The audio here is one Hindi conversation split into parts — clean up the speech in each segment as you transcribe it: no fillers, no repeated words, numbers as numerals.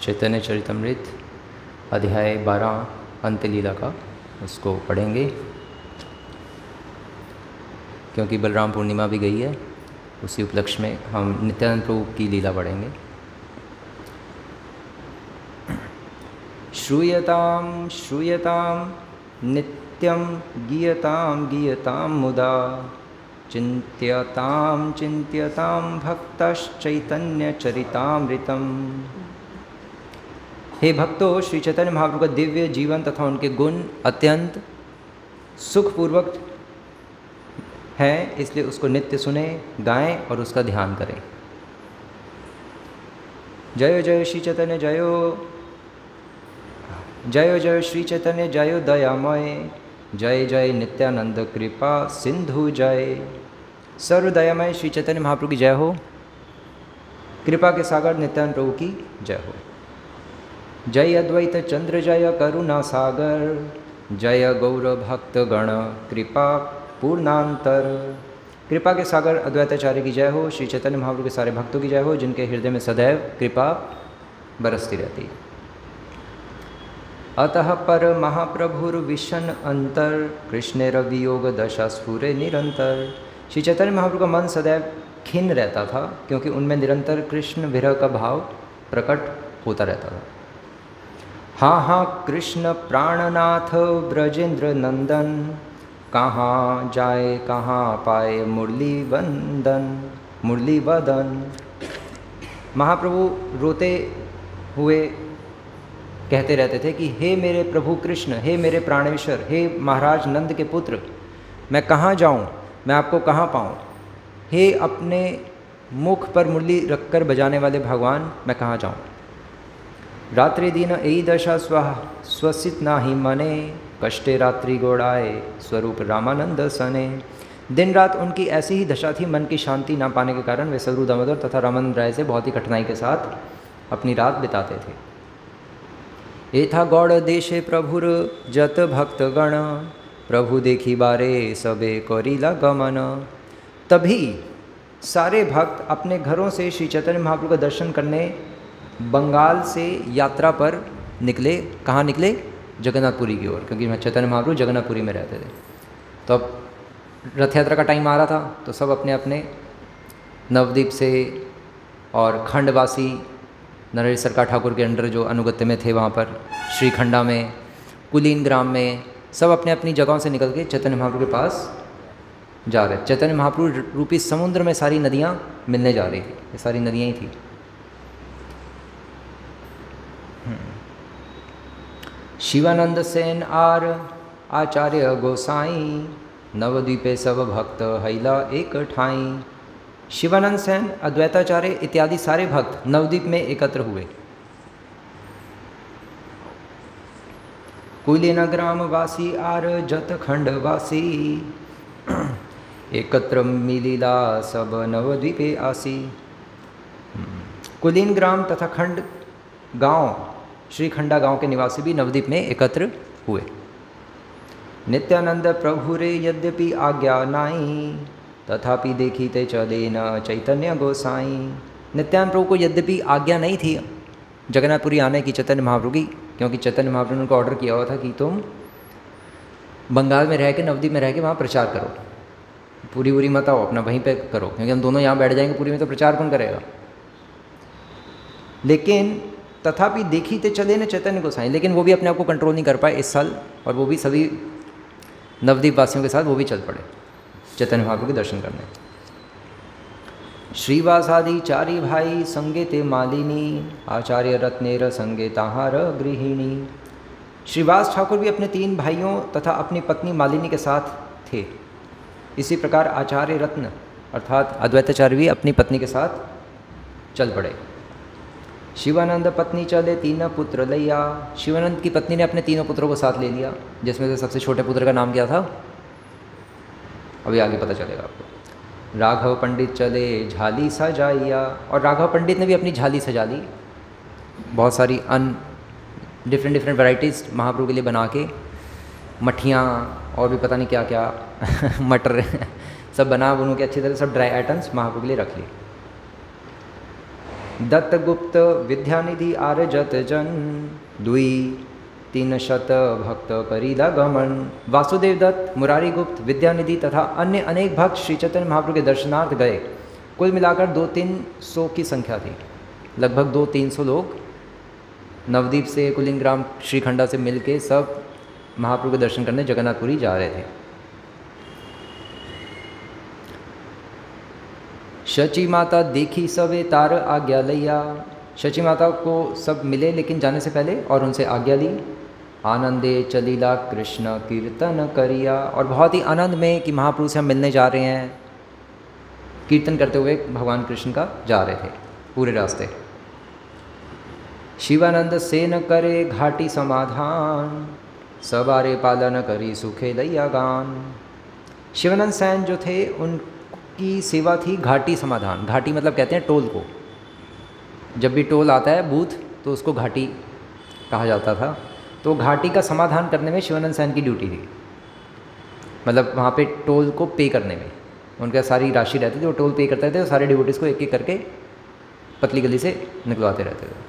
चैतन्य चरितमृत अध्याय 12 अंत्यलीला का उसको पढ़ेंगे, क्योंकि बलराम पूर्णिमा भी गई है। उसी उपलक्ष्य में हम नित्यानंद प्रभु की लीला पढ़ेंगे। श्रूयतां श्रूयतां नित्यं गीयतां गीयतां मुदा चिन्त्यतां चिन्त्यतां भक्तश्चैतन्य चरितामृतम्। हे भक्तों, श्री चैतन्य महाप्रभु का दिव्य जीवन तथा उनके गुण अत्यंत सुखपूर्वक है, इसलिए उसको नित्य सुने, गाएं और उसका ध्यान करें। जय जय श्री चैतन्य, जयो जय जय श्री चैतन्य, जयो दयामय, जय जय नित्यानंद कृपा सिंधु, जय सर्वदयामय श्री चैतन्य महाप्रभु की जय हो। कृपा के सागर नित्यानंद प्रभु की जय हो। जय अद्वैत चंद्र, जय करुणा सागर, जय गौर भक्त गण कृपा पूर्णांतर। कृपा के सागर अद्वैताचार्य की जय हो। श्री चैतन्य महाप्रभु के सारे भक्तों की जय हो, जिनके हृदय में सदैव कृपा बरसती रहती है। अतः पर महाप्रभुर्विशन अंतर, कृष्णेर वियोग दशा स्फुरे निरंतर। श्री चैतन्य महाप्रभु का मन सदैव खिन्न रहता था, क्योंकि उनमें निरंतर कृष्ण विरह का भाव प्रकट होता रहता था। हाँ हाँ कृष्ण प्राणनाथ ब्रजेंद्र नंदन, कहाँ जाए कहाँ पाए मुरली वंदन मुरली वदन। महाप्रभु रोते हुए कहते रहते थे कि हे मेरे प्रभु कृष्ण, हे मेरे प्राणेश्वर, हे महाराज नंद के पुत्र, मैं कहाँ जाऊँ, मैं आपको कहाँ पाऊँ। हे अपने मुख पर मुरली रखकर बजाने वाले भगवान, मैं कहाँ जाऊँ। रात्रि दिन एई दशा स्वसित नाही मने, कष्टे रात्रि गोड़ाए स्वरूप रामानंद सने। दिन रात उनकी ऐसी ही दशा थी। मन की शांति ना पाने के कारण वे सदगुरु दामोदर तथा रामानंद राय से बहुत ही कठिनाई के साथ अपनी रात बिताते थे। एथा गौड़ देशे प्रभुर जत भक्त गण, प्रभु देखी बारे सबे करीला गमन। तभी सारे भक्त अपने घरों से श्री चैतन्य महाप्रभु का दर्शन करने बंगाल से यात्रा पर निकले। कहाँ निकले? जगन्नाथपुरी की ओर, क्योंकि चैतन्य महाप्रभु जगन्नाथपुरी में रहते थे। तो अब रथ यात्रा का टाइम आ रहा था, तो सब अपने अपने नवद्वीप से और खंडवासी नरेश सरकार ठाकुर के अंडर जो अनुगत्य में थे, वहाँ पर श्रीखंडा में, कुलीन ग्राम में, सब अपने अपनी जगहों से निकल के चैतन्य महाप्रभु के पास जा रहे। चैतन्य महाप्रभु रूपी समुद्र में सारी नदियाँ मिलने जा रही थी। ये सारी नदियाँ ही थी। शिवानंद सेन आर आचार्य गोसाई, नवद्वीपे सब भक्त हैला एक ठाई। शिवानंद सेन, अद्वैताचार्य इत्यादि सारे भक्त नवद्वीप में एकत्र हुए। कुलीन ग्राम वासी आर जत खंड वासी, एकत्र मिलिला सब नवद्वीपे आसी। कुलीन ग्राम तथा खंड गांव, श्रीखंडा गांव के निवासी भी नवद्वीप में एकत्र हुए। नित्यानंद प्रभु रे यद्यपि आज्ञा नाई, तथापि देखीते चले न चैतन्य गोसाई। नित्यानंद प्रभु को यद्यपि आज्ञा नहीं थी जगन्नाथपुरी आने की चैतन्य महाप्रभु की, क्योंकि चैतन्य महाप्रभु ने उनको ऑर्डर किया हुआ था कि तुम बंगाल में रह के, नवद्वीप में रह के वहाँ प्रचार करो, पूरी पूरी मत आओ, अपना वहीं पे करो, क्योंकि हम दोनों यहाँ बैठ जाएंगे पूरी में, तो प्रचार कौन करेगा। लेकिन तथापि देखीते चले न चैतन्य गोसाई, लेकिन वो भी अपने आप को कंट्रोल नहीं कर पाए इस साल, और वो भी सभी नवद्वीप वासियों के साथ वो भी चल पड़े चैतन्य महाप्रभु के दर्शन करने। श्रीवासादि चारी भाई संगे ते मालिनी, आचार्य रत्नेर संगे ताहार गृहिणी। श्रीवास ठाकुर भी अपने 3 भाइयों तथा अपनी पत्नी मालिनी के साथ थे। इसी प्रकार आचार्य रत्न अर्थात अद्वैताचार्य भी अपनी पत्नी के साथ चल पड़े। शिवानंद पत्नी चले 3 पुत्र लैया। शिवानंद की पत्नी ने अपने 3 पुत्रों को साथ ले लिया, जिसमें से सबसे छोटे पुत्र का नाम क्या था, अभी आगे पता चलेगा आपको। राघव पंडित चले झाली सजाइया, और राघव पंडित ने भी अपनी झाली सजा ली। बहुत सारी डिफरेंट वैराइटीज़ महाप्रभु के लिए बना के, मठियाँ और भी पता नहीं क्या क्या मटर सब बना के अच्छी तरह सब ड्राई आइटम्स महाप्रभु के लिए रख ली। दत्तगुप्त विद्यानिधि आर्यजत जन 2-3 भक्त करीला गमन। वासुदेव दत्त, मुरारी गुप्त, विद्यानिधि तथा अन्य अनेक भक्त श्री चैतन्य महाप्रभु के दर्शनार्थ गए। कुल मिलाकर 200-300 की संख्या थी। लगभग 200-300 लोग नवद्वीप से, कुलिंग्राम, श्रीखंडा से मिलके सब महाप्रभु के दर्शन करने जगन्नाथपुरी जा रहे थे। शची माता देखी सबे तार आज्ञा लैया। शची माता को सब मिले लेकिन जाने से पहले और उनसे आज्ञा ली। आनंदे चलीला कृष्ण कीर्तन करिया, और बहुत ही आनंद में कि महाप्रभु से हम मिलने जा रहे हैं, कीर्तन करते हुए भगवान कृष्ण का जा रहे थे पूरे रास्ते। शिवानंद से न करे घाटी समाधान, सवारे पालन करी सुखे लैया गान। शिवानंद सैन जो थे उनकी सेवा थी घाटी समाधान। घाटी मतलब कहते हैं टोल को। जब भी टोल आता है बूथ तो उसको घाटी कहा जाता था। तो घाटी का समाधान करने में शिवानंद सैन की ड्यूटी थी, मतलब वहाँ पे टोल को पे करने में उनका सारी राशि रहती थी। वो टोल पे करते थे और सारे डिवोटीज़ को एक एक करके पतली गली से निकलवाते रहते थे।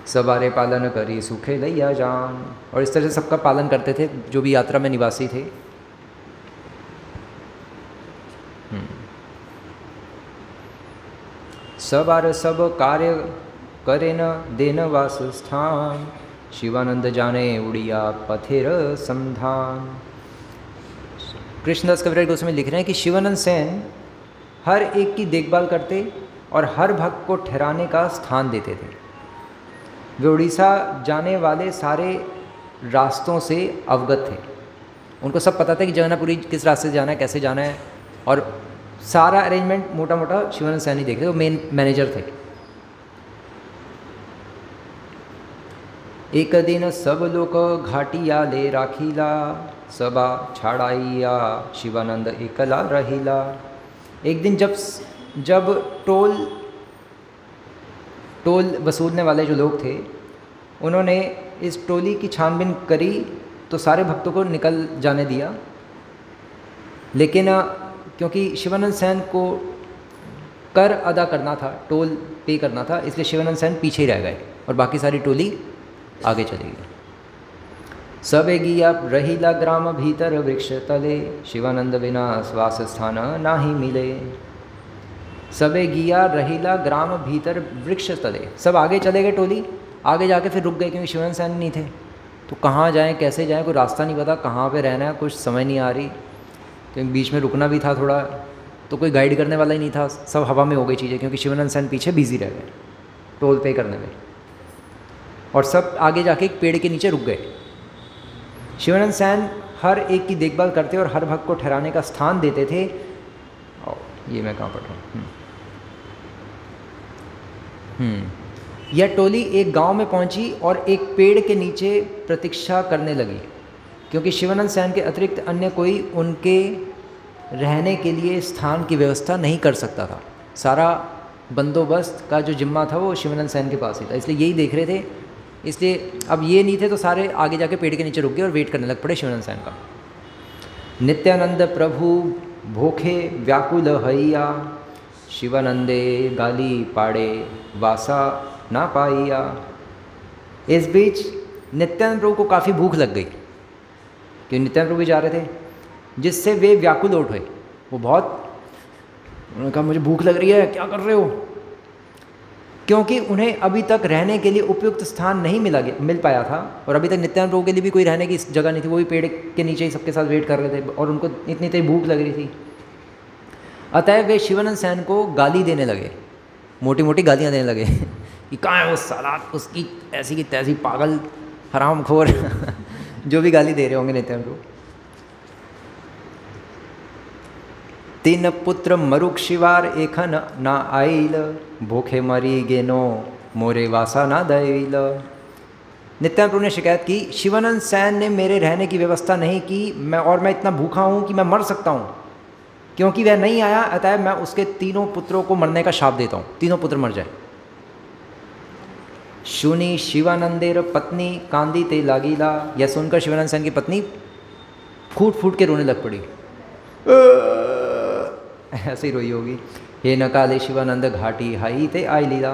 सवारे पालन करी सूखे लैया जान, और इस तरह से सबका पालन करते थे जो भी यात्रा में निवासी थे। सवार सब कार्य करे न देन वास स्थान, शिवानंद जाने उड़िया पथेर समधान। कृष्णदास कविराज गोस्वामी लिख रहे हैं कि शिवानंद सेन हर एक की देखभाल करते और हर भक्त को ठहराने का स्थान देते थे। वे उड़ीसा जाने वाले सारे रास्तों से अवगत थे। उनको सब पता था कि जगन्नाथपुरी किस रास्ते से जाना है, कैसे जाना है, और सारा अरेंजमेंट मोटा मोटा शिवानंद सैन ही देख रहे, वो मेन मैनेजर थे। एक दिन सब लोग घाटिया ले राखीला, सबा छाड़ाइया शिवानंद एकला रहीला। एक दिन जब टोल वसूलने वाले जो लोग थे उन्होंने इस टोली की छानबीन करी तो सारे भक्तों को निकल जाने दिया, लेकिन क्योंकि शिवानंद सैन को कर अदा करना था, टोल पे करना था, इसलिए शिवानंद सैन पीछे ही रह गए और बाकी सारी टोली आगे चली गई। सबे गिया रहीला ग्राम भीतर वृक्ष तले, शिवानंद बिना श्वास स्थान नाही मिले। सबे गिया रहीला ग्राम भीतर वृक्ष तले, सब आगे चले गए, टोली आगे जाके फिर रुक गए क्योंकि शिवानंद सैन नहीं थे। तो कहाँ जाएं, कैसे जाएं, कोई रास्ता नहीं पता, कहाँ पे रहना है कुछ समझ नहीं आ रही, क्योंकि बीच में रुकना भी था थोड़ा, तो कोई गाइड करने वाला ही नहीं था। सब हवा में हो गई चीज़ें क्योंकि शिवानंद सैन पीछे बिजी रह गए टोल पे करने में, और सब आगे जाके एक पेड़ के नीचे रुक गए। शिवानंद सैन हर एक की देखभाल करते और हर भक्त को ठहराने का स्थान देते थे। ये मैं कहाँ पढ़ रहा हूँ। यह टोली एक गांव में पहुंची और एक पेड़ के नीचे प्रतीक्षा करने लगी, क्योंकि शिवानंद सैन के अतिरिक्त अन्य कोई उनके रहने के लिए स्थान की व्यवस्था नहीं कर सकता था। सारा बंदोबस्त का जो जिम्मा था वो शिवानंद सैन के पास ही था, इसलिए यही देख रहे थे। इसलिए अब ये नहीं थे तो सारे आगे जाके पेड़ के नीचे रुक गए और वेट करने लग पड़े शिवानंद सैन का। नित्यानंद प्रभु भूखे व्याकुल हैया, शिवानंदे गाली पाड़े वासा ना पाइया। इस बीच नित्यानंद प्रभु को काफ़ी भूख लग गई, क्योंकि नित्यानंद प्रभु भी जा रहे थे, जिससे वे व्याकुल उठे। वो बहुत, उन्होंने कहा मुझे भूख लग रही है, क्या कर रहे हो, क्योंकि उन्हें अभी तक रहने के लिए उपयुक्त स्थान नहीं मिल पाया था, और अभी तक नित्यानंद प्रभु के लिए भी कोई रहने की जगह नहीं थी। वो भी पेड़ के नीचे ही सबके साथ वेट कर रहे थे और उनको इतनी तेज भूख लग रही थी। अतः वे शिवानंद सैन को गाली देने लगे, मोटी मोटी गालियाँ देने लगे कि कहाँ है वो साला, उसकी ऐसी की तैसी पागल हरामखोर जो भी गाली दे रहे होंगे नित्यानंद प्रभु। 3 पुत्र मरुक शिवार एखन ना आइल, भूखे मरी गेनो मोरे वासा ना दैल। नित्यानंद प्रभु ने शिकायत की, शिवानंद सैन ने मेरे रहने की व्यवस्था नहीं की, मैं इतना भूखा हूँ कि मैं मर सकता हूँ, क्योंकि वह नहीं आया। अतः मैं उसके 3 पुत्रों को मरने का शाप देता हूँ, 3 पुत्र मर जाए। शुनी शिवानंदेर पत्नी कांदी ते लागीला। यह सुनकर शिवानंद सैन की पत्नी फूट फूट के रोने लग पड़ी, ऐसे ही रोई होगी। हे न काले शिवानंद घाटी हाई ते आई लीला।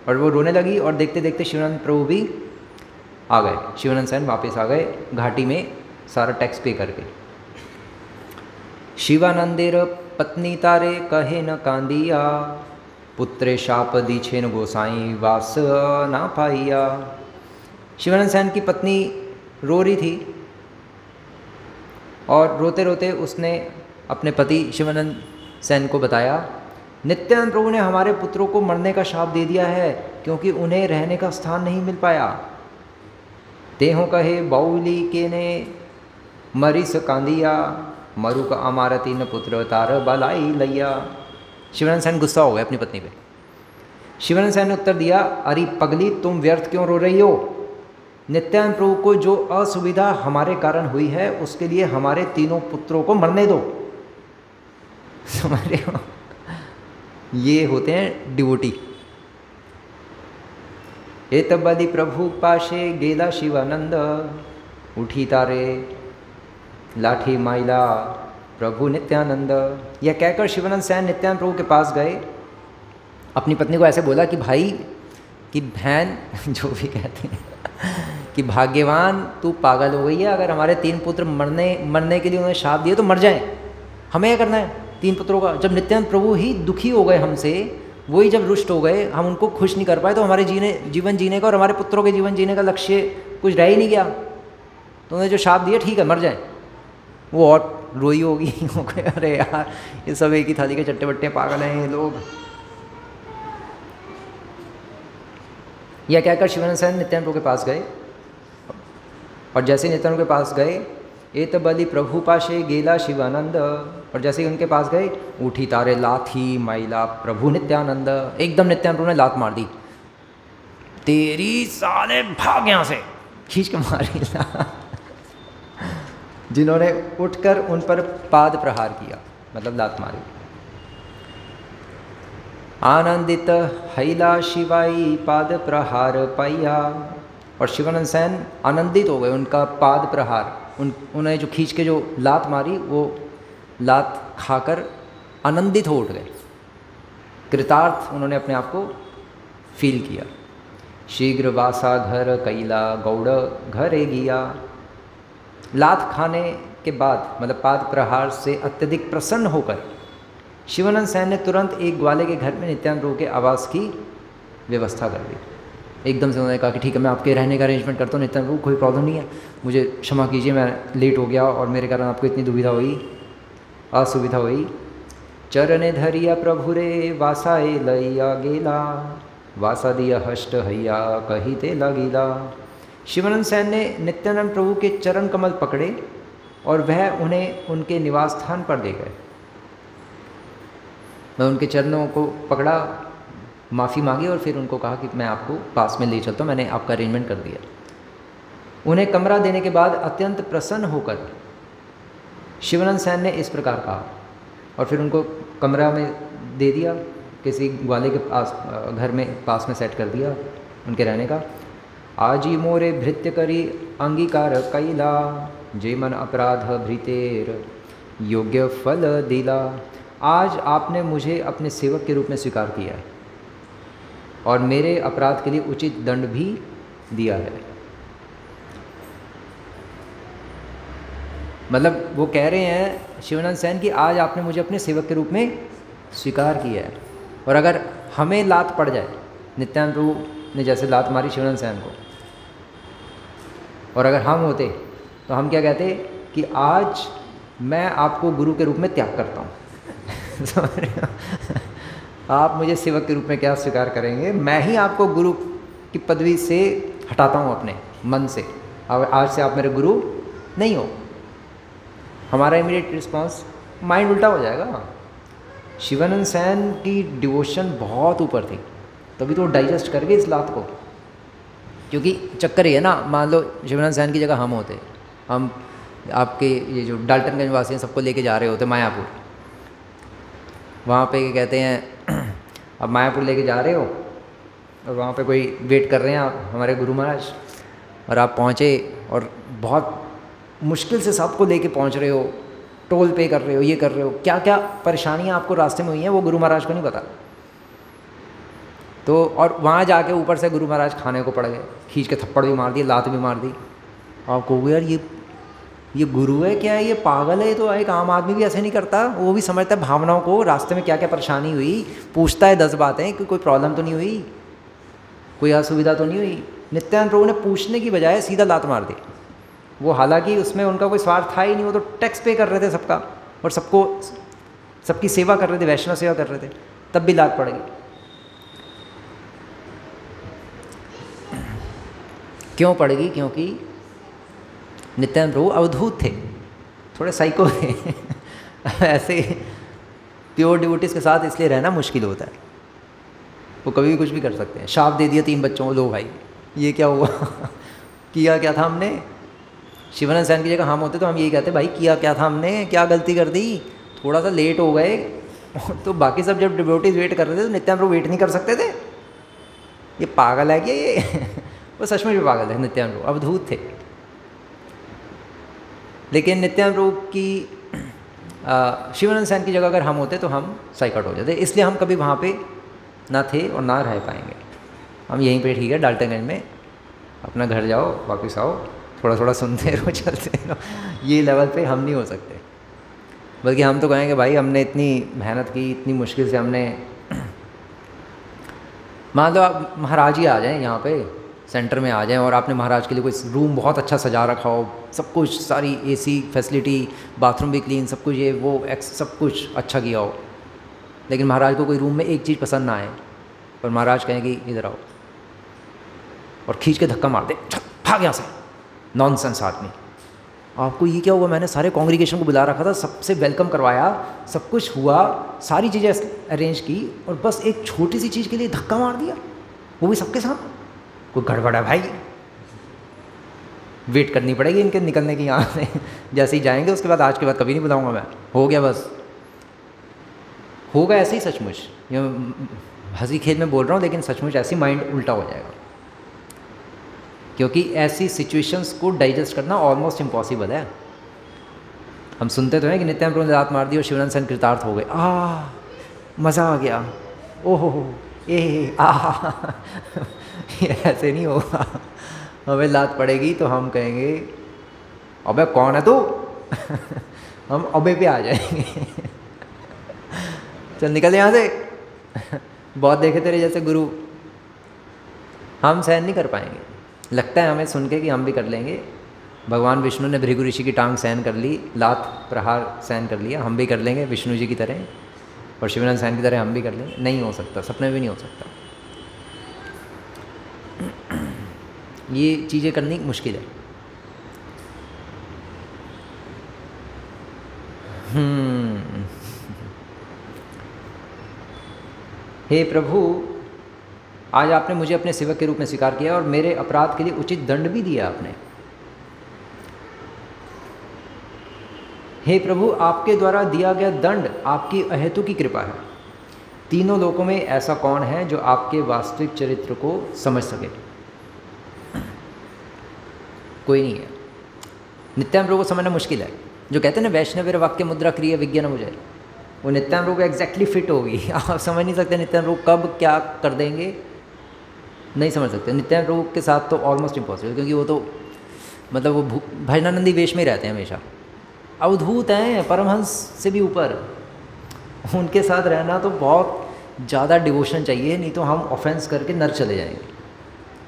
और वो रोने लगी और देखते देखते शिवानंद प्रभु भी आ गए, शिवानंद सेन वापस आ गए घाटी में सारा टैक्स पे करके। शिवानंदेर पत्नी तारे कहे न कांदिया, पुत्रे शाप दीछेन गोसाई वास ना पाइया। शिवानंद सेन की पत्नी रो रही थी और रोते रोते उसने अपने पति शिवानंद सेन को बताया, नित्यानंद प्रभु ने हमारे पुत्रों को मरने का शाप दे दिया है क्योंकि उन्हें रहने का स्थान नहीं मिल पाया। तेहों कहे बाउली के ने मरीस कांदिया, मरु का अमारा तीन पुत्र तार बलाई लैया। शिवानंद सेन गुस्सा हो गया अपनी पत्नी पे। शिवानंद सेन ने उत्तर दिया, अरे पगली तुम व्यर्थ क्यों रो रही हो? नित्यानंद प्रभु को जो असुविधा हमारे कारण हुई है उसके लिए हमारे तीनों पुत्रों को मरने दो। समझ रहे हो? ये होते हैं डिवोटी। एत बलि प्रभु पाशे गेला शिवानंद, उठी तारे लाठी माइला प्रभु नित्यानंद। यह कहकर शिवानंद सेन नित्यानंद प्रभु के पास गए, अपनी पत्नी को ऐसे बोला कि भाई कि बहन जो भी कहते हैं कि भाग्यवान तू पागल हो गई है, अगर हमारे तीन पुत्र मरने के लिए उन्होंने शाप दिए तो मर जाएं, हमें क्या करना है तीन पुत्रों का। जब नित्यानंद प्रभु ही दुखी हो गए हमसे, वही जब रुष्ट हो गए, हम उनको खुश नहीं कर पाए, तो हमारे जीवन जीने का और हमारे पुत्रों के जीवन जीने का लक्ष्य कुछ रह ही नहीं गया। तो उन्होंने जो शाप दिया ठीक है मर जाए। वो और रोई होगी हो गए, अरे यार ये सब एक ही थाली के चट्टे बट्टे पागल हैं ये लोग। यह कहकर शिवानंद सेन नित्यानंद प्रभु के पास गए और जैसे नित्यानंद के पास गए, एत बलि प्रभु पाशे गेला शिवानंद, और जैसे ही उनके पास गए उठी तारे लाथी माइला प्रभु नित्यानंद। एकदम नित्यानंद प्रभु ने लात मार दी, तेरी साले भाग यहाँ से, खींच के मारी जिन्होंने उठकर उन पर पाद प्रहार किया, मतलब लात मारी। आनंदित हैला शिवाई पाद प्रहार पाइया, और शिवानंद सेन आनंदित हो गए उनका पाद प्रहार, उन्हें जो खींच के जो लात मारी वो लात खाकर आनंदित हो उठ गए, कृतार्थ उन्होंने अपने आप को फील किया। शीघ्र वासा घर कैला गौड़ घरे गिया। लात खाने के बाद मतलब पाद प्रहार से अत्यधिक प्रसन्न होकर शिवानंद सेन ने तुरंत एक ग्वाले के घर में नित्यानंद प्रभु के आवास की व्यवस्था कर दी। एकदम से उन्होंने कहा कि ठीक है मैं आपके रहने का अरेंजमेंट करता हूँ नित्यानंद प्रभु, कोई प्रॉब्लम नहीं है, मुझे क्षमा कीजिए मैं लेट हो गया और मेरे कारण आपको इतनी दुविधा हुई असुविधा हुई। चरणे धरिया प्रभु रे वासाए लैया गेला, वासा दिया हष्ट हैया कही ते लगीला। शिवानंद सेन ने नित्यानंद प्रभु के चरण कमल पकड़े और वह उन्हें उनके निवास स्थान पर ले गए। मैं उनके चरणों को पकड़ा, माफ़ी मांगी और फिर उनको कहा कि मैं आपको पास में ले चलता हूँ, मैंने आपका अरेंजमेंट कर दिया। उन्हें कमरा देने के बाद अत्यंत प्रसन्न होकर शिवानंद सेन ने इस प्रकार कहा और फिर उनको कमरा में दे दिया, किसी ग्वाले के पास घर में पास में सेट कर दिया उनके रहने का। आजी मोरे भृत्य करी अंगीकार कैला, जे मन अपराध भृतेर योग्य फल दिला। आज आपने मुझे अपने सेवक के रूप में स्वीकार किया है और मेरे अपराध के लिए उचित दंड भी दिया है। मतलब वो कह रहे हैं शिवानंद सेन कि आज आपने मुझे अपने सेवक के रूप में स्वीकार किया है, और अगर हमें लात पड़ जाए, नित्यानंद प्रभु ने जैसे लात मारी शिवानंद सेन को, और अगर हम होते तो हम क्या कहते कि आज मैं आपको गुरु के रूप में त्याग करता हूँ आप मुझे सेवक के रूप में क्या स्वीकार करेंगे, मैं ही आपको गुरु की पदवी से हटाता हूँ अपने मन से, अब आज से आप मेरे गुरु नहीं हो। हमारा इमीडिएट रिस्पांस माइंड उल्टा हो जाएगा। शिवानंद सेन की डिवोशन बहुत ऊपर थी, तभी तो डाइजेस्ट कर गए इस लात को। क्योंकि चक्कर ये है ना, मान लो शिवानंद सेन की जगह हम होते, हम आपके ये जो डाल्टनगंज वासी हैं सबको लेके जा रहे होते मायापुर, वहाँ पे कहते हैं अब मायापुर लेके जा रहे हो और वहाँ पे कोई वेट कर रहे हैं आप हमारे गुरु महाराज, और आप पहुँचे और बहुत मुश्किल से सबको लेके पहुँच रहे हो, टोल पे कर रहे हो, ये कर रहे हो, क्या क्या परेशानियाँ आपको रास्ते में हुई हैं वो गुरु महाराज को नहीं पता। तो और वहाँ जाके ऊपर से गुरु महाराज खाने को पड़ गए, खींच के थप्पड़ भी मार दिए, लात भी मार दी। आप कहोगे यार ये गुरु है क्या, ये पागल है, ये तो एक आम आदमी भी ऐसे नहीं करता। वो भी समझता है भावनाओं को, रास्ते में क्या क्या परेशानी हुई, पूछता है 10 बातें कि कोई प्रॉब्लम तो नहीं हुई, कोई असुविधा तो नहीं हुई। नित्यानंद प्रभु ने पूछने की बजाय सीधा लात मार दी। वो हालांकि उसमें उनका कोई स्वार्थ था ही नहीं, वो तो टैक्स पे कर रहे थे सबका, और सबकी सेवा कर रहे थे, वैष्णव सेवा कर रहे थे, तब भी लात पड़ गई। क्यों पड़ेगी? क्योंकि नित्यानंद प्रभु अवधूत थे, थोड़े साइको थे। ऐसे प्योर डिवोटीज के साथ इसलिए रहना मुश्किल होता है, वो कभी भी कुछ भी कर सकते हैं। शाप दे दिया 3 बच्चों को, लो भाई ये क्या हुआ। किया क्या था हमने? शिवानंद सैन की जगह हम होते तो हम यही कहते, भाई किया क्या था हमने, क्या गलती कर दी, थोड़ा सा लेट हो गए। तो बाकी सब जब डिवोटीज वेट कर रहे थे तो नित्यानंद प्रभु वेट नहीं कर सकते थे? ये पागल है क्या ये? वो सचमुच में पागल है। नित्यानंद प्रभु अवधूत थे। लेकिन नित्यानंद प्रभु की शिवानंद सैन की जगह अगर हम होते तो हम साइकट हो जाते, इसलिए हम कभी वहाँ पे ना थे और ना रह पाएंगे। हम यहीं पे ठीक है, डाल्टनगंज में, अपना घर जाओ वापस आओ, थोड़ा थोड़ा सुनते रहो, चलते रहो। ये लेवल पे हम नहीं हो सकते। बल्कि हम तो कहेंगे भाई हमने इतनी मेहनत की, इतनी मुश्किल से हमने, मान लो आप महाराज ही आ जाएं यहाँ पे सेंटर में आ जाएं और आपने महाराज के लिए कोई रूम बहुत अच्छा सजा रखा हो, सब कुछ, सारी एसी फैसिलिटी, बाथरूम भी क्लीन, सब कुछ ये वो सब कुछ अच्छा किया हो, लेकिन महाराज को कोई रूम में एक चीज़ पसंद ना आए, पर महाराज कहेंगे इधर आओ, और खींच के धक्का मार दे, भाग यहाँ से, नॉनसेंस आदमी। आपको ये क्या हुआ? मैंने सारे कांग्रीगेशन को बुला रखा था, सबसे वेलकम करवाया, सब कुछ हुआ, सारी चीज़ें अरेंज की, और बस एक छोटी सी चीज़ के लिए धक्का मार दिया, वो भी सबके साथ। कोई गड़बड़ है भाई, वेट करनी पड़ेगी इनके निकलने की यहाँ से। जैसे ही जाएंगे उसके बाद आज के बाद कभी नहीं बुलाऊंगा मैं, हो गया बस। होगा ऐसे ही सचमुच, ये हंसी खेल में बोल रहा हूँ, लेकिन सचमुच ऐसे माइंड उल्टा हो जाएगा, क्योंकि ऐसी सिचुएशंस को डाइजेस्ट करना ऑलमोस्ट इम्पॉसिबल है। हम सुनते तो हैं कि नित्यानंद प्रभु ने लात मार दी और शिवानंद सैन कृतार्थ हो गए, मज़ा आ गया, ओहो ये ऐसे नहीं होगा। हमें लात पड़ेगी तो हम कहेंगे अबे कौन है तू? हम अबे पे आ जाएंगे। चल निकल यहाँ से। बहुत देखे तेरे जैसे गुरु। हम सहन नहीं कर पाएंगे। लगता है हमें सुन के कि हम भी कर लेंगे। भगवान विष्णु ने भृगु ऋषि की टांग सहन कर ली, लात प्रहार सहन कर लिया, हम भी कर लेंगे विष्णु जी की तरह, और शिवानंद सैन की तरह हम भी कर लेंगे। नहीं हो सकता, सपने भी नहीं हो सकता। ये चीज़ें करनी मुश्किल है। हे प्रभु, आज आपने मुझे अपने सेवक के रूप में स्वीकार किया और मेरे अपराध के लिए उचित दंड भी दिया आपने। हे प्रभु, आपके द्वारा दिया गया दंड आपकी अहेतु की कृपा है। तीनों लोकों में ऐसा कौन है जो आपके वास्तविक चरित्र को समझ सके? कोई नहीं है। नित्यानंद प्रभु को समझना मुश्किल है। जो कहते हैं ना वैष्णव वाक्य मुद्रा क्रिया विज्ञान मुझे, वो नित्यानंद प्रभु को एग्जैक्टली फिट होगी। आप समझ नहीं सकते नित्यानंद प्रभु कब क्या कर देंगे, नहीं समझ सकते। नित्यानंद प्रभु के साथ तो ऑलमोस्ट इम्पॉसिबल, क्योंकि वो तो मतलब वो भजनानंदी वेश में रहते हैं हमेशा, अवधूत हैं, परमहंस से भी ऊपर। उनके साथ रहना तो बहुत ज़्यादा डिवोशन चाहिए, नहीं तो हम ऑफेंस करके नर चले जाएंगे।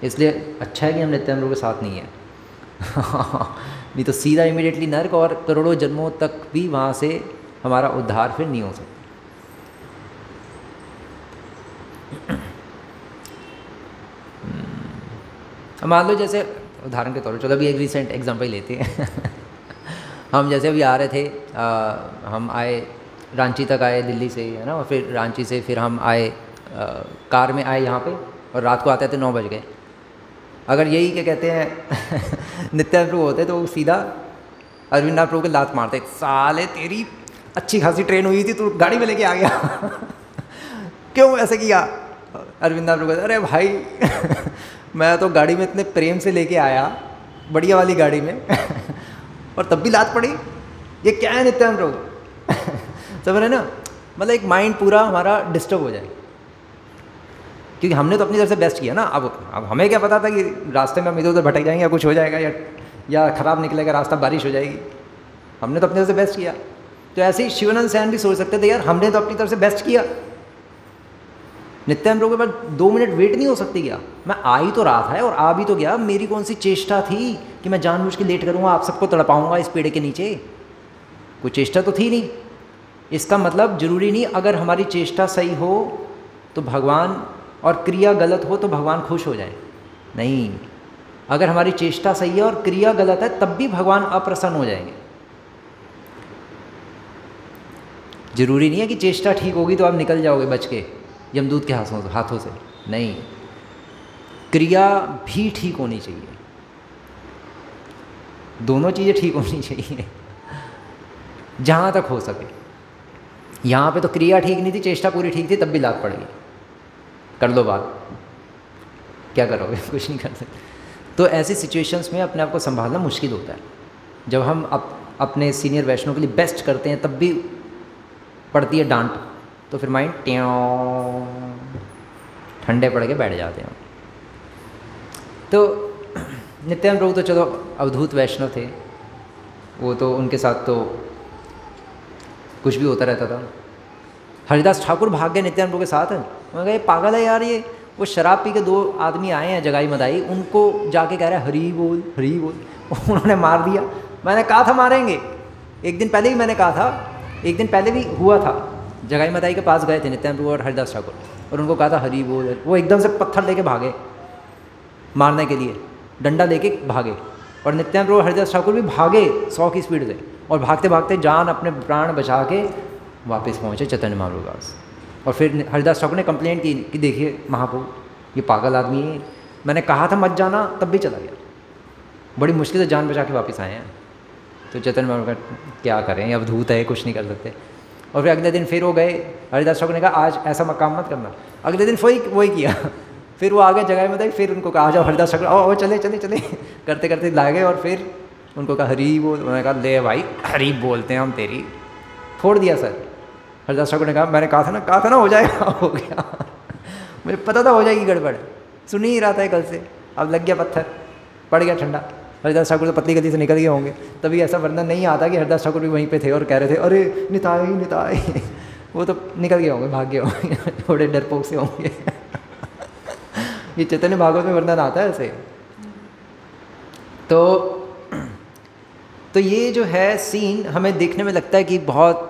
इसलिए अच्छा है कि हम नित्यानंद प्रभु के साथ नहीं हैं। नहीं तो सीधा इमीडिएटली नर्क, और करोड़ों जन्मों तक भी वहाँ से हमारा उद्धार फिर नहीं हो सकता। मान लो जैसे उदाहरण के तौर पर, चलो अभी एक रिसेंट एग्जांपल लेते हैं। हम जैसे अभी आ रहे थे, हम आए रांची तक आए दिल्ली से, है ना, और फिर रांची से फिर हम आए कार में आए यहाँ पे, और रात को आते थे 9 बज गए। अगर यही क्या कहते हैं नित्यानंद प्रभु होते तो सीधा अरविंद प्रभु को लात मारते, साले तेरी अच्छी खासी ट्रेन हुई थी, तू गाड़ी में लेके आ गया। क्यों ऐसे किया? अरविंद प्रभु कहते अरे भाई मैं तो गाड़ी में इतने प्रेम से लेके आया, बढ़िया वाली गाड़ी में, और तब भी लात पड़ी। ये क्या है नित्यानंद प्रभु। समझ रहे ना, मतलब एक माइंड पूरा हमारा डिस्टर्ब हो जाए, क्योंकि हमने तो अपनी तरफ से बेस्ट किया ना। अब हमें क्या पता था कि रास्ते में हम इधर उधर भटक जाएंगे या कुछ हो जाएगा या ख़राब निकलेगा रास्ता, बारिश हो जाएगी। हमने तो अपनी तरफ से बेस्ट किया। तो ऐसे ही शिवानंद सेन भी सोच सकते थे यार हमने तो अपनी तरफ से बेस्ट किया, नित्यानंद प्रभु के बाद 2 मिनट वेट नहीं हो सकती क्या? मैं आ ही तो रहा था और आ भी तो गया, मेरी कौन सी चेष्टा थी कि मैं जानबूझ के लेट करूँगा, आप सबको तड़पाऊँगा इस पेड़ के नीचे? कोई चेष्टा तो थी नहीं। इसका मतलब जरूरी नहीं अगर हमारी चेष्टा सही हो तो भगवान, और क्रिया गलत हो तो भगवान खुश हो जाए। नहीं, अगर हमारी चेष्टा सही है और क्रिया गलत है तब भी भगवान अप्रसन्न हो जाएंगे। जरूरी नहीं है कि चेष्टा ठीक होगी तो आप निकल जाओगे बच के यमदूत के हाथों से। नहीं, क्रिया भी ठीक होनी चाहिए, दोनों चीज़ें ठीक होनी चाहिए जहाँ तक हो सके। यहाँ पे तो क्रिया ठीक नहीं थी, चेष्टा पूरी ठीक थी, तब भी लात पड़ेगी। कर लो बात, क्या करोगे? कुछ नहीं कर सकते। तो ऐसी सिचुएशंस में अपने आप को संभालना मुश्किल होता है। जब हम अपने सीनियर वैष्णव के लिए बेस्ट करते हैं तब भी पड़ती है डांट, तो फिर माइंड ठंडे पड़ के बैठ जाते हैं। तो नित्यानंद प्रभु तो चलो अवधूत वैष्णव थे, वो तो उनके साथ तो कुछ भी होता रहता था। हरिदास ठाकुर भाग गए नित्यानंद प्रभु के साथ। उन्होंने कहा ये पागल है यार, ये वो शराब पी के 2 आदमी आए हैं जगाई मदाई, उनको जाके कह रहे हैं हरी बोल हरी बोल। उन्होंने मार दिया। मैंने कहा था मारेंगे, एक दिन पहले भी मैंने कहा था, एक दिन पहले भी हुआ था, जगाई मदाई के पास गए थे नित्यानंद प्रभु और हरिदास ठाकुर, और उनको कहा था हरी बोल। वो एकदम से पत्थर लेके भागे मारने के लिए, डंडा लेके भागे, और नित्यानंद प्रभु हरिदास ठाकुर भी भागे 100 की स्पीड से, और भागते भागते जान अपने प्राण बचा के वापस पहुँचे चैतन्य महाप्रभु के पास। और फिर हरिदास ठाकुर ने कंप्लेंट की कि देखिए महाप्रभु ये पागल आदमी है, मैंने कहा था मत जाना तब भी चला गया, बड़ी मुश्किल से जान बचा के वापस आए हैं। तो चैतन्य महाप्रभु का क्या करें, अवधूत है, कुछ नहीं कर सकते। और फिर अगले दिन फिर वो गए, हरिदास ठाकुर ने कहा आज ऐसा मकाम मत करना। अगले दिन वही किया। फिर वो आगे जगह में, फिर उनको कहा जाओ हरिदास ठाकुर आओ चले चले चले करते करते ला गए, और फिर उनको कहा हरी बोल। उन्होंने कहा ले भाई हरी बोलते हैं हम तेरी, फोड़ दिया सर। हरिदास ठाकुर ने कहा मैंने कहा था ना हो जाएगा, हो गया, मुझे पता था हो जाएगी गड़बड़, सुन ही रहा था कल से, अब लग गया पत्थर, पड़ गया ठंडा। हरिदास ठाकुर तो पतली गली से निकल गए होंगे, तभी ऐसा वर्णन नहीं आता कि हरिदास ठाकुर भी वहीं पे थे और कह रहे थे अरे निताई निताई। वो तो निकल गए होंगे, भाग गए होंगे, थोड़े डरपोक से होंगे। ये चैतन्य भागवत में वर्णन आता है ऐसे। तो ये जो है सीन हमें देखने में लगता है कि बहुत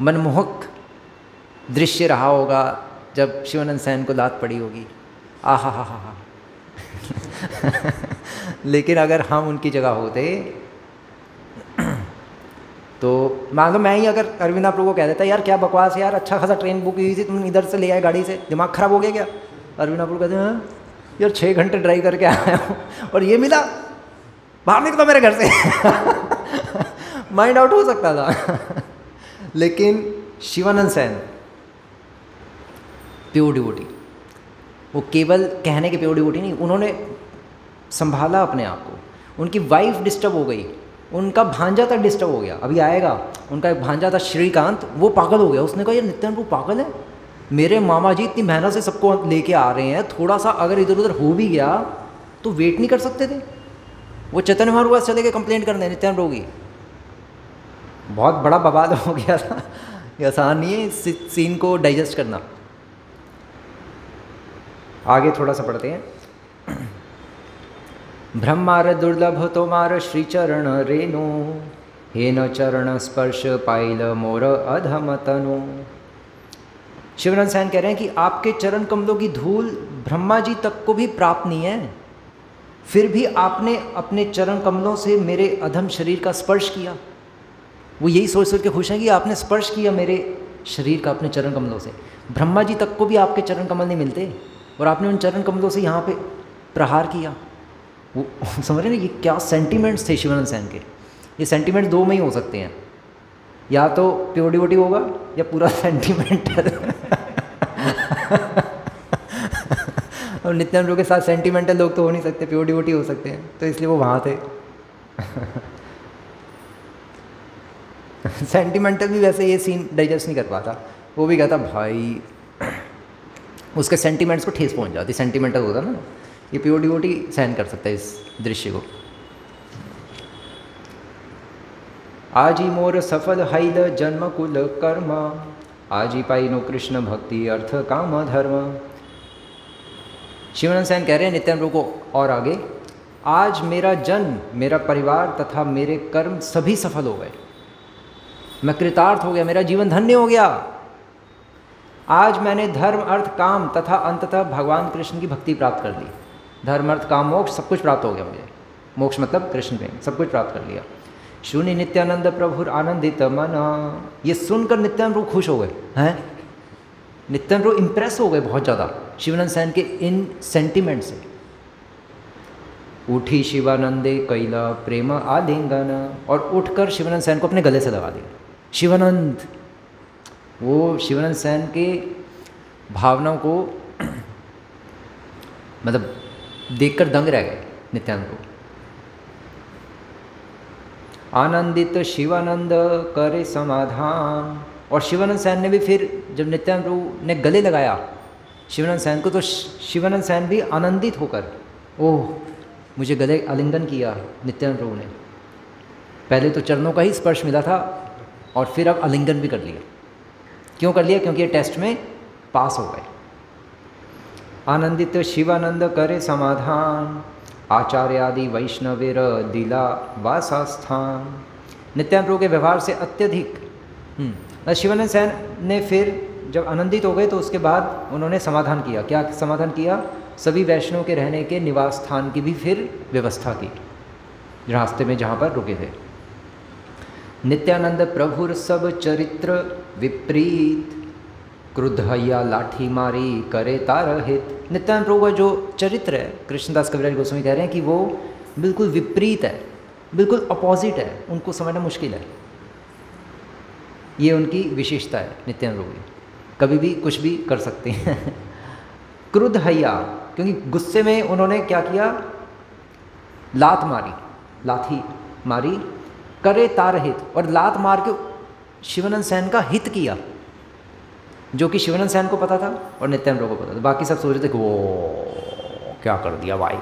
मनमोहक दृश्य रहा होगा जब शिवानंद सेन को लात पड़ी होगी, आहा हा हा हा। लेकिन अगर हम उनकी जगह होते तो मान लो मैं ही अगर अरविंद प्रभु को कह देता यार क्या बकवास है यार, अच्छा खासा ट्रेन बुक हुई थी, तुम इधर से ले आए गाड़ी से, दिमाग खराब हो गया क्या? अरविंद प्रभु कहते हैं यार 6 घंटे ड्राइव करके आया हूँ और ये मिला, बाहर निकलो मेरे घर से। माइंड आउट हो सकता था। लेकिन शिवानंद सेन प्योर डिवोटी, वो केवल कहने के प्योर डिवोटी नहीं, उन्होंने संभाला अपने आप को। उनकी वाइफ डिस्टर्ब हो गई, उनका भांजा तक डिस्टर्ब हो गया, अभी आएगा। उनका एक भांजा था श्रीकांत, वो पागल हो गया। उसने कहा ये नित्यानंद प्रभु पागल है, मेरे मामा जी इतनी मेहनत से सबको लेके आ रहे हैं, थोड़ा सा अगर इधर उधर हो भी गया तो वेट नहीं कर सकते थे। वो चैतन्य महाप्रभु के पास चले गए कंप्लेंट करने नित्यानंद प्रभु की। बहुत बड़ा बवाल हो गया था। ये आसान नहीं है इस सीन को डाइजेस्ट करना। आगे थोड़ा सा पढ़ते हैं। ब्रह्मार दुर्लभ तोमार श्री चरण रेणु, हे न चरण स्पर्श पाइल मोर अधम तनु। शिवानंद सेन कह रहे हैं कि आपके चरण कमलों की धूल ब्रह्मा जी तक को भी प्राप्त नहीं है, फिर भी आपने अपने चरण कमलों से मेरे अधम शरीर का स्पर्श किया। वो यही सोच सोच के खुश हैं कि आपने स्पर्श किया मेरे शरीर का अपने चरण कमलों से। ब्रह्मा जी तक को भी आपके चरण कमल नहीं मिलते और आपने उन चरण कमलों से यहाँ पे प्रहार किया। वो समझ रहे हैं ये क्या सेंटिमेंट्स थे शिवानंद सेन के। ये सेंटिमेंट 2 में ही हो सकते हैं, या तो प्योर डिवोटी होगा या पूरा सेंटिमेंटल। और नित्यानंद प्रभु के साथ सेंटिमेंटल लोग तो हो नहीं सकते, प्योर डिवोटी हो सकते हैं, तो इसलिए वो वहाँ थे। सेंटिमेंटल भी वैसे ये सीन डाइजेस्ट नहीं कर पाता, वो भी कहता भाई उसके सेंटिमेंट्स को ठेस पहुंच जाती, सेंटिमेंटल होता ना, ये प्योर डिवोटी सहन कर सकता है इस दृश्य को। आजी मोर सफल हाइल जन्म कुल कर्म, आजी पाई नो कृष्ण भक्ति अर्थ काम धर्म। शिवानंद सेन कह रहे हैं नित्यानंद प्रभु को और आगे, आज मेरा जन्म, मेरा परिवार तथा मेरे कर्म सभी सफल हो गए, मैं कृतार्थ हो गया, मेरा जीवन धन्य हो गया। आज मैंने धर्म अर्थ काम तथा अंततः भगवान कृष्ण की भक्ति प्राप्त कर ली। धर्म अर्थ काम मोक्ष सब कुछ प्राप्त हो गया मुझे, मोक्ष मतलब कृष्ण प्रेम, सब कुछ प्राप्त कर लिया। शून्य नित्यानंद प्रभुर आनंदित मन, ये सुनकर नित्यानंद प्रभु खुश हो गए हैं, नित्यानंद प्रभु इम्प्रेस हो गए बहुत ज़्यादा शिवानंद सेन के इन सेंटिमेंट से। उठी शिवानंदे कैला प्रेम आलिंगन, और उठकर शिवानंद सेन को अपने गले से लगा दिया। शिवानंद, वो शिवानंद सेन के भावनाओं को मतलब देखकर दंग रह गए नित्यानंद को। आनंदित शिवानंद करे समाधान, और शिवानंद सेन ने भी फिर जब नित्यानंद प्रभु ने गले लगाया शिवानंद सेन को, तो शिवानंद सेन भी आनंदित होकर, ओह मुझे गले आलिंगन किया नित्यानंद प्रभु ने। पहले तो चरणों का ही स्पर्श मिला था और फिर अब आलिंगन भी कर लिया। क्यों कर लिया? क्योंकि ये टेस्ट में पास हो गए। आनंदित शिवानंद करे समाधान, आचार्य आदि वैष्णवेर दिला वासास्थान। नित्यानंद प्रभु के व्यवहार से अत्यधिक शिवानंद सेन ने फिर जब आनंदित हो गए तो उसके बाद उन्होंने समाधान किया। क्या समाधान किया? सभी वैष्णव के रहने के निवास स्थान की भी फिर व्यवस्था की रास्ते में जहाँ पर रुके थे। नित्यानंद प्रभुर सब चरित्र विपरीत, क्रुद्धया लाठी मारी करे तारहित। नित्यानंद प्रभु का जो चरित्र है, कृष्णदास कविराज गोस्वामी कह रहे हैं कि वो बिल्कुल विपरीत है, बिल्कुल अपोजिट है, उनको समझना मुश्किल है। ये उनकी विशेषता है नित्यानंद प्रभु की, कभी भी कुछ भी कर सकते हैं। क्रुद्धया, क्योंकि गुस्से में उन्होंने क्या किया? लात मारी, लाठी मारी, करे तारहित, और लात मार के शिवानंद सेन का हित किया, जो कि शिवानंद सेन को पता था और नित्यानंद प्रभु को पता था। बाकी सब सोच रहे थे कि वो क्या कर दिया भाई,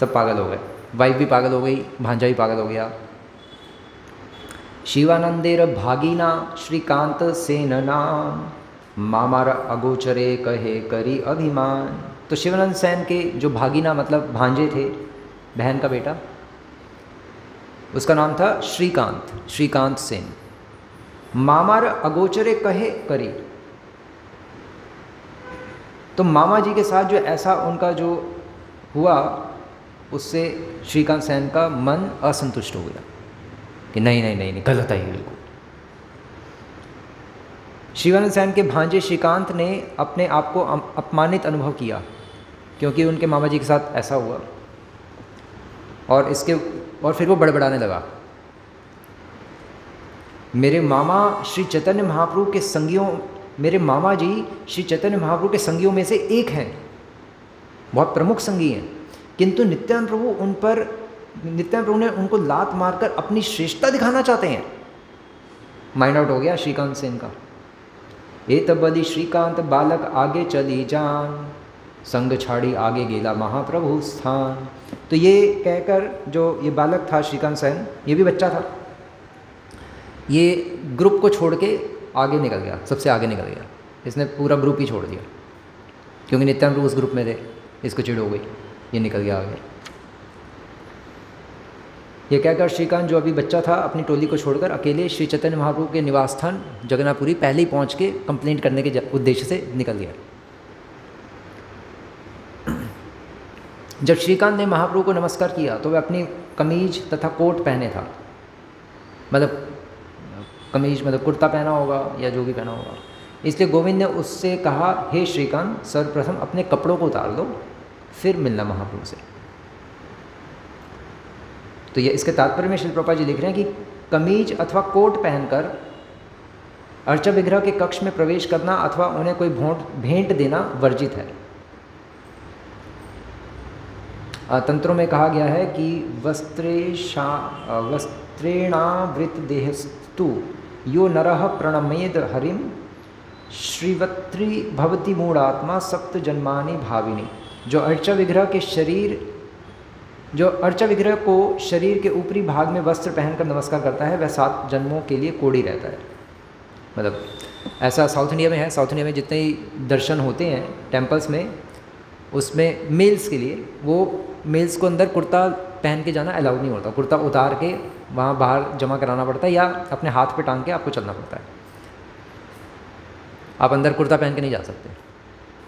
सब पागल हो गए, वाइफ भी पागल हो गई, भांजा भी पागल हो गया। शिवानंदेर भागीना श्रीकांत सेन नाम, मामार अगोचरे कहे करी अभिमान। तो शिवानंद सेन के जो भागीना मतलब भांजे थे, बहन का बेटा, उसका नाम था श्रीकांत, श्रीकांत सेन। मामार अगोचरे कहे करी, तो मामा जी के साथ जो ऐसा उनका जो हुआ, उससे श्रीकांत सेन का मन असंतुष्ट हो गया कि नहीं नहीं नहीं, नहीं गलत है ये बिल्कुल। शिवानंद सेन के भांजे श्रीकांत ने अपने आप को अपमानित अनुभव किया क्योंकि उनके मामा जी के साथ ऐसा हुआ, और फिर वो बड़बड़ाने लगा, मेरे मामा श्री चैतन्य महाप्रभु के संगियों, मेरे मामा जी श्री चैतन्य महाप्रभु के संगियों में से एक हैं, बहुत प्रमुख संगी हैं, किंतु नित्यानंद प्रभु ने उनको लात मारकर अपनी श्रेष्ठता दिखाना चाहते हैं। माइंड आउट हो गया श्रीकांत सेन का। एत बलि श्रीकांत बालक आगे चली जान, संग छाड़ी आगे गेला महाप्रभु स्थान। तो ये कहकर जो ये बालक था श्रीकांत सेन, ये भी बच्चा था, ये ग्रुप को छोड़ के आगे निकल गया, सबसे आगे निकल गया। इसने पूरा ग्रुप ही छोड़ दिया क्योंकि नित्यानंद प्रभु उस ग्रुप में थे, इसको चिढ़ हो गई, ये निकल गया आगे। ये कहकर श्रीकांत जो अभी बच्चा था अपनी टोली को छोड़कर अकेले श्री चैतन्य महाप्रभु के निवास स्थान जगन्नाथपुरी पहले ही पहुंच के कंप्लेंट करने के उद्देश्य से निकल गया। जब श्रीकांत ने महाप्रभु को नमस्कार किया तो वह अपनी कमीज तथा कोट पहने था, मतलब कमीज मतलब कुर्ता पहना होगा या जो भी पहना होगा। इसलिए गोविंद ने उससे कहा, हे श्रीकांत, सर्वप्रथम अपने कपड़ों को उतार लो, फिर मिलना महाप्रभु से। तो ये इसके तात्पर्य में श्री प्रभुपाद जी लिख रहे हैं कि कमीज अथवा कोट पहनकर अर्चा विग्रह के कक्ष में प्रवेश करना अथवा उन्हें कोई भेंट देना वर्जित है। तंत्रों में कहा गया है कि वस्त्रेणावृत देहस्तु यो नरः प्रणमेद हरिम श्रीवत्री भवती मूढ़ात्मा सप्त जन्मानि भाविनी। जो अर्चा विग्रह को शरीर के ऊपरी भाग में वस्त्र पहनकर नमस्कार करता है, वह 7 जन्मों के लिए कोढ़ी रहता है। मतलब ऐसा साउथ इंडिया में है। साउथ इंडिया में जितने ही दर्शन होते हैं टेम्पल्स में, उसमें मेल्स के लिए, वो मेल्स को अंदर कुर्ता पहन के जाना अलाउड नहीं होता। कुर्ता उतार के वहाँ बाहर जमा कराना पड़ता है, या अपने हाथ पे टांग के आपको चलना पड़ता है। आप अंदर कुर्ता पहन के नहीं जा सकते।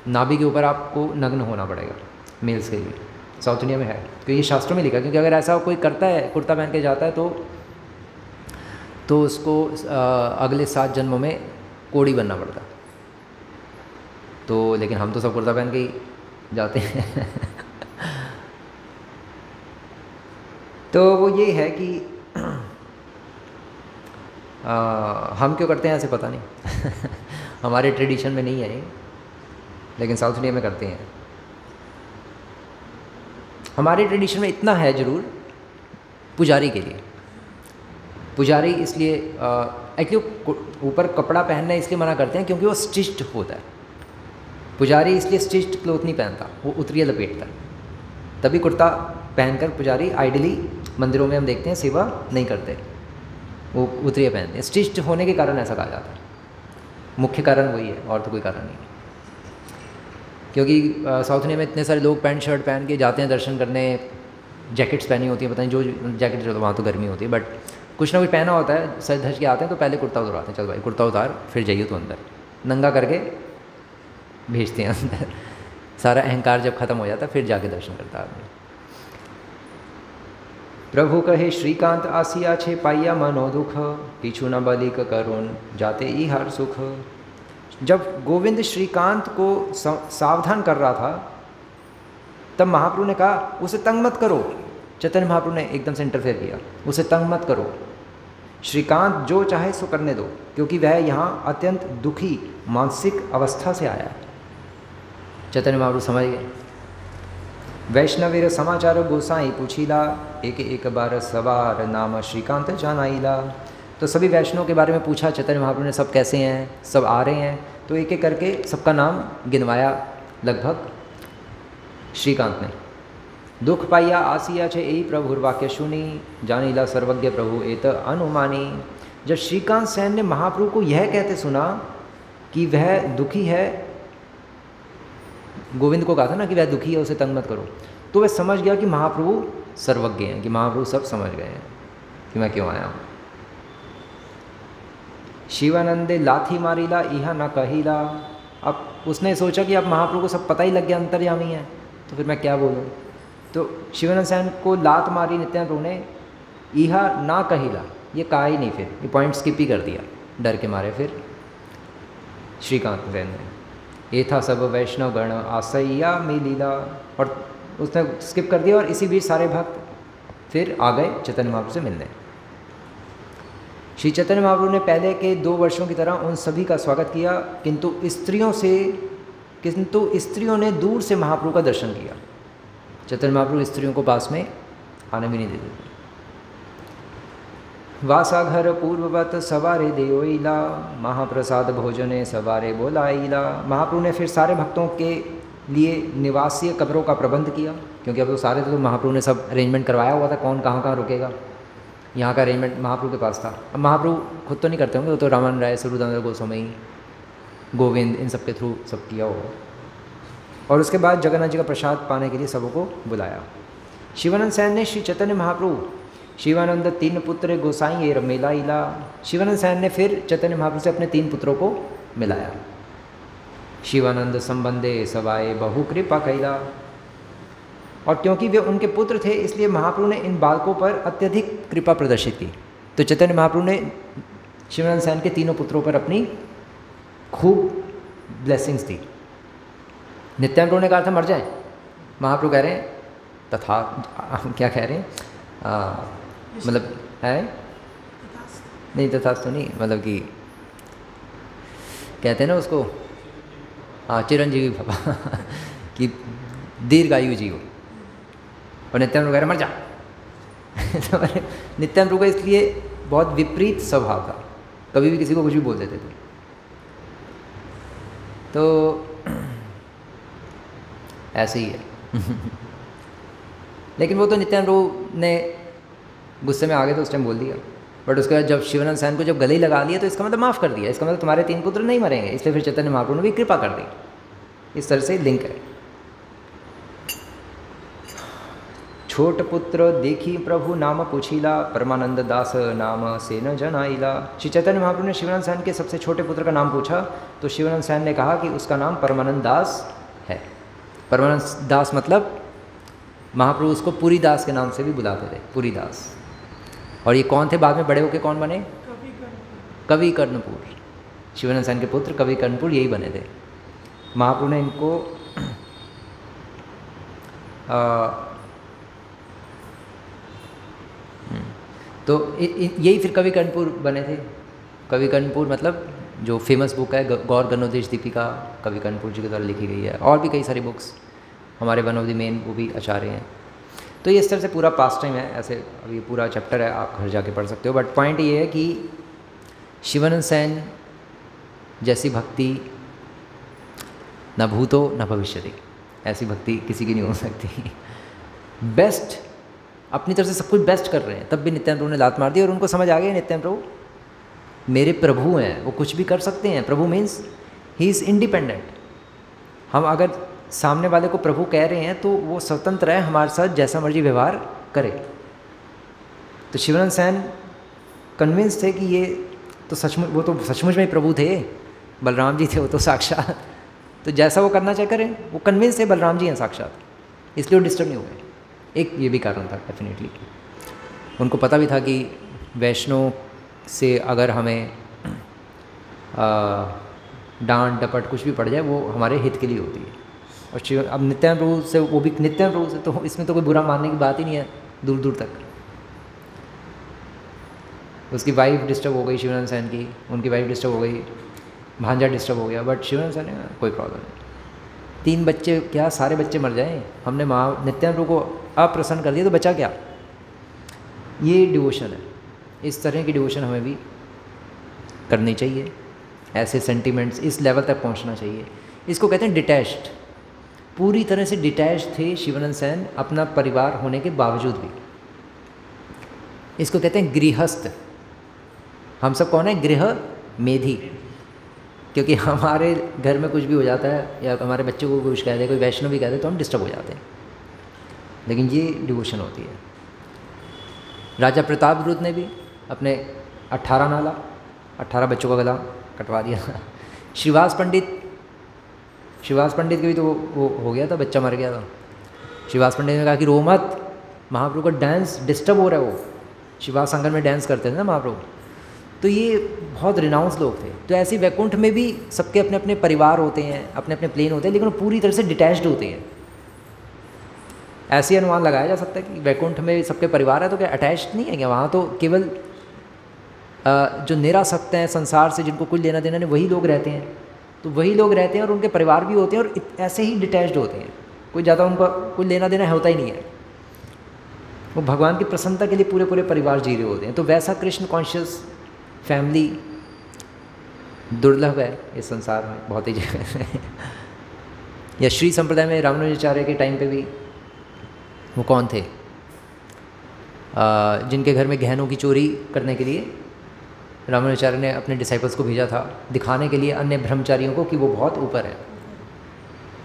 नाभि के ऊपर आपको नग्न होना पड़ेगा मेल्स के लिए। साउथ इंडिया में है, तो ये शास्त्रों में लिखा है। क्योंकि अगर ऐसा कोई करता है, कुर्ता पहन के जाता है, तो उसको अगले 7 जन्मों में कोढ़ी बनना पड़ता। तो लेकिन हम तो सब कुर्ता पहन के ही जाते हैं। तो वो ये है कि हम क्यों करते हैं ऐसे पता नहीं। हमारे ट्रेडिशन में नहीं है, लेकिन साउथ इंडिया में करते हैं। हमारे ट्रेडिशन में इतना है ज़रूर, पुजारी के लिए। पुजारी इसलिए एक्चुअली ऊपर कपड़ा पहनना इसलिए मना करते हैं क्योंकि वो स्टिच्ड होता है। पुजारी इसलिए स्टिच्ड क्लोथ नहीं पहनता, वो उतरिया लपेटता है। तभी कुर्ता पहनकर पुजारी आइडली मंदिरों में हम देखते हैं सेवा नहीं करते, वो उतरिया पहनते हैं। स्टिच्ड होने के कारण ऐसा कहा जाता है। मुख्य कारण वही है, और तो कोई कारण नहीं। क्योंकि साउथ इंडिया में इतने सारे लोग पैंट शर्ट पहन के जाते हैं दर्शन करने, जैकेट्स पहनी होती हैं, पता नहीं जो जैकेट जो वहाँ तो गर्मी होती है, बट कुछ ना कुछ पहना होता है। सज धज के आते हैं तो पहले कुर्ता उतरवाते हैं, चल भाई कुर्ता उतार, फिर जाइए तो अंदर, नंगा करके भेजते हैं अंदर। सारा अहंकार जब खत्म हो जाता है फिर जाके दर्शन करता है आदमी। प्रभु कहे श्रीकांत आसिया छे पाइया मनो दुख, पीछू न बलिक करुण जाते ई हर सुख। जब गोविंद श्रीकांत को सावधान कर रहा था, तब महाप्रभु ने कहा उसे तंग मत करो। चैतन्य महाप्रभु ने एकदम से इंटरफेयर किया, उसे तंग मत करो, श्रीकांत जो चाहे सो करने दो, क्योंकि वह यहाँ अत्यंत दुखी मानसिक अवस्था से आया है। चैतन्य महाप्रभु समझ गए। वैष्णवीर समाचार गोसाई पूछीला, एक एक बार सवार नाम श्रीकांत जानाईला। तो सभी वैष्णव के बारे में पूछा चैतन्य महाप्रभु ने, सब कैसे हैं, सब आ रहे हैं। तो एक एक करके सबका नाम गिनवाया लगभग श्रीकांत ने। दुख पाइया आसिया छे यही प्रभुर वाक्य सुनी, जानीला सर्वज्ञ प्रभु एत अनुमानी। जब श्रीकांत सेन ने महाप्रभु को यह कहते सुना कि वह दुखी है, गोविंद को कहा था ना कि वह दुखी है, उसे तंग मत करो, तो वह समझ गया कि महाप्रभु सर्वज्ञ हैं, कि महाप्रभु सब समझ गए हैं कि मैं क्यों आया हूँ। शिवानंदे लाथी मारीला इहा न कहीला। अब उसने सोचा कि अब महाप्रभु को सब पता ही लग गया अंतर्यामी है, तो फिर मैं क्या बोलूँ। तो शिवानंद सेन को लात मारी नित्यानंद प्रभु ने, इहा ना कहीला, ये कहा ही नहीं, फिर ये पॉइंट स्किप ही कर दिया डर के मारे। फिर श्रीकांत सेन ने ये था सब वैष्णव गण आसैया में लीला, और उसने स्किप कर दिया। और इसी बीच सारे भक्त फिर आ गए चैतन्य महाप्रभु से मिलने। श्री चैतन्य महाप्रभु ने पहले के 2 वर्षों की तरह उन सभी का स्वागत किया, किंतु स्त्रियों ने दूर से महाप्रभु का दर्शन किया। चैतन्य महाप्रभु स्त्रियों को पास में आने भी नहीं देते थे। वासाघर पूर्ववत सवारे देवईला, महाप्रसाद भोजने सवारे बोलाईला। महाप्रभु ने फिर सारे भक्तों के लिए निवासीय कब्रों का प्रबंध किया, क्योंकि अब तो सारे तो महाप्रभु ने सब अरेंजमेंट करवाया हुआ था, कौन कहाँ कहाँ रुकेगा, यहाँ का अरेंजमेंट महाप्रभु के पास था। अब महाप्रभु खुद तो नहीं करते होंगे, वो तो रामानंद राय, स्वरूपानंद गोस्वामी, गोविंद, इन सब के थ्रू सब किया होगा। और उसके बाद जगन्नाथ जी का प्रसाद पाने के लिए सबको बुलाया। शिवानंद सेन ने श्री चैतन्य महाप्रभु शिवानंद 3 पुत्र गोसाई ये मिलाइला। शिवानंद सेन ने फिर चैतन्य महाप्रभु से अपने 3 पुत्रों को मिलाया। शिवानंद संबंधे सवाए बहु कृपा कैला। और क्योंकि वे उनके पुत्र थे, इसलिए महाप्रभु ने इन बालकों पर अत्यधिक कृपा प्रदर्शित की। तो चैतन्य महाप्रभु ने शिवानंद सेन के 3 पुत्रों पर अपनी खूब ब्लेसिंग्स दी। नित्यानंद प्रभु ने कहा था मर जाए, महाप्रभु कह रहे हैं तथा, क्या कह रहे हैं, मतलब है नहीं, तथास्तु नहीं, मतलब कि कहते हैं ना उसको, हाँ, चिरंजीवी बाबा कि दीर्घायु जीव। और नित्यानंद प्रभु कह रहे मर जा। तो नित्यानंद प्रभु का इसलिए बहुत विपरीत स्वभाव था, कभी भी किसी को कुछ भी बोल देते थे। तो ऐसे ही है। लेकिन वो तो नित्यानंद प्रभु ने गुस्से में आ गए तो उस टाइम बोल दिया, बट उसके बाद जब शिवानंद सेन को जब गले ही लगा लिया तो इसका मतलब माफ़ कर दिया, इसका मतलब तुम्हारे 3 पुत्र नहीं मरेंगे, इसलिए फिर चैतन्य महाप्रभु ने भी कृपा कर दी। इस तरह से लिंक है। छोट पुत्र देखी प्रभु नाम पूछीला, परमानंद दास नाम से न जनाइला। श्री चैतन्य महाप्रभु ने शिवानंद सेन के सबसे छोटे पुत्र का नाम पूछा तो शिवानंद सेन ने कहा कि उसका नाम परमानंद दास है। परमानंद दास मतलब महाप्रभु उसको पुरी दास के नाम से भी बुलाते थे, पुरी दास। और ये कौन थे, बाद में बड़े होके कौन बने? कवि कर्णपुर। शिवानंद सेन के पुत्र कवि कर्णपुर यही बने थे। महाप्रभु ने इनको तो यही फिर कवि कर्णपुर बने थे। कवि कर्णपुर मतलब जो फेमस बुक है गौर गणोदेश दीपिका, कवि कर्णपुर जी के द्वारा लिखी गई है, और भी कई सारी बुक्स हमारे वन ऑफ द मेन वो भी आचार्य हैं। तो ये इस तरह से पूरा पास टाइम है, ऐसे अभी पूरा चैप्टर है, आप घर जाके पढ़ सकते हो। बट पॉइंट ये है कि शिवानंद सेन जैसी भक्ति न भूतो न भविष्यति, ऐसी भक्ति किसी की नहीं हो सकती। बेस्ट अपनी तरफ से सब कुछ बेस्ट कर रहे हैं, तब भी नित्यानंद प्रभु ने लात मार दी और उनको समझ आ गया नित्यानंद प्रभु मेरे प्रभु हैं, वो कुछ भी कर सकते हैं। प्रभु मीन्स ही इज़ इंडिपेंडेंट। हम अगर सामने वाले को प्रभु कह रहे हैं तो वो स्वतंत्र है, हमारे साथ जैसा मर्जी व्यवहार करे। तो शिवानंद सेन कन्विंस थे कि ये तो सचमुच, वो तो सचमुच में प्रभु थे, बलराम जी थे वो तो साक्षात, तो जैसा वो करना चाहे करें। वो कन्विंस थे बलराम जी हैं साक्षात, इसलिए वो डिस्टर्ब नहीं हुए। एक ये भी कारण था डेफिनेटली। उनको पता भी था कि वैष्णव से अगर हमें डांट डपट कुछ भी पड़ जाए वो हमारे हित के लिए होती है। और अब नित्यानंद प्रभु से, वो भी नित्यानंद प्रभु से, तो इसमें तो कोई बुरा मानने की बात ही नहीं है दूर दूर तक। उसकी वाइफ डिस्टर्ब हो गई शिवानंद सेन की, उनकी वाइफ डिस्टर्ब हो गई, भांजा डिस्टर्ब हो गया, बट शिवानंद सेन ने कोई प्रॉब्लम नहीं। 3 बच्चे क्या, सारे बच्चे मर जाएं, हमने नित्यानंद प्रभु को अप्रसन्न कर दिया तो बचा क्या? ये डिवोशन है। इस तरह की डिवोशन हमें भी करनी चाहिए। ऐसे सेंटिमेंट्स, इस लेवल तक पहुंचना चाहिए। इसको कहते हैं डिटैच्ड। पूरी तरह से डिटैच थे शिवानंद सेन अपना परिवार होने के बावजूद भी। इसको कहते हैं गृहस्थ। हम सब कौन है? गृह मेधी। क्योंकि हमारे घर में कुछ भी हो जाता है या हमारे बच्चों को कुछ कह दे, कोई वैष्णव भी कह दे तो हम डिस्टर्ब हो जाते हैं। लेकिन ये डिवोशन होती है। राजा प्रतापरुद्र ने भी अपने 18 बच्चों का गला कटवा दिया। श्रीवास पंडित के भी तो वो हो गया था, बच्चा मर गया था। श्रीवास पंडित ने कहा कि रो मत, महाप्रभु का डांस डिस्टर्ब हो रहा है। वो श्रीवास आंगन में डांस करते थे ना महाप्रभु, तो ये बहुत रिनाउंस लोग थे। तो ऐसे वैकुंठ में भी सबके अपने अपने परिवार होते हैं, अपने अपने प्लेन होते हैं, लेकिन वो पूरी तरह से डिटैच्ड होते हैं। ऐसे अनुमान लगाया जा सकता है कि वैकुंठ में सबके परिवार है तो क्या अटैच्ड नहीं है क्या? वहाँ तो केवल जो निरासक्त हैं संसार से, जिनको कुछ लेना देना नहीं, वही लोग रहते हैं। तो वही लोग रहते हैं और उनके परिवार भी होते हैं और ऐसे ही डिटैच्ड होते हैं। कोई ज़्यादा उनका कुछ लेना देना होता ही नहीं है। वो भगवान की प्रसन्नता के लिए पूरे पूरे परिवार जी रहे होते हैं। तो वैसा कृष्ण कॉन्शियस फैमिली दुर्लभ है इस संसार में, बहुत ही जगह है। या श्री संप्रदाय में रामानुजाचार्य के टाइम पे भी वो कौन थे जिनके घर में गहनों की चोरी करने के लिए रामानुजाचार्य ने अपने डिसाइपल्स को भेजा था, दिखाने के लिए अन्य ब्रह्मचारियों को कि वो बहुत ऊपर है।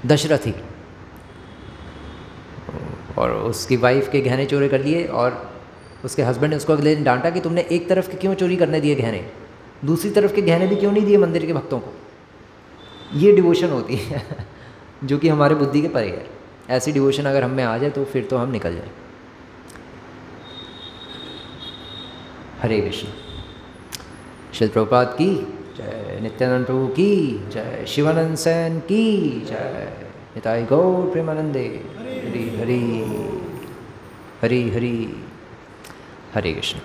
दशरथी, और उसकी वाइफ के गहने चोरी कर लिए और उसके हस्बैंड ने उसको अगले दिन डांटा कि तुमने एक तरफ के क्यों चोरी करने दिए गहने, दूसरी तरफ के गहने भी क्यों नहीं दिए मंदिर के भक्तों को। ये डिवोशन होती है जो कि हमारे बुद्धि के परे है। ऐसी डिवोशन अगर हम में आ जाए तो फिर तो हम निकल जाए। हरे कृष्ण। श्री प्रभुपाद की जय, नित्यानंद प्रभु की जय, शिवानंद सेन की जय, निताई गौर प्रेमानंदे। हरि हरि हरि हरि हरे कृष्ण।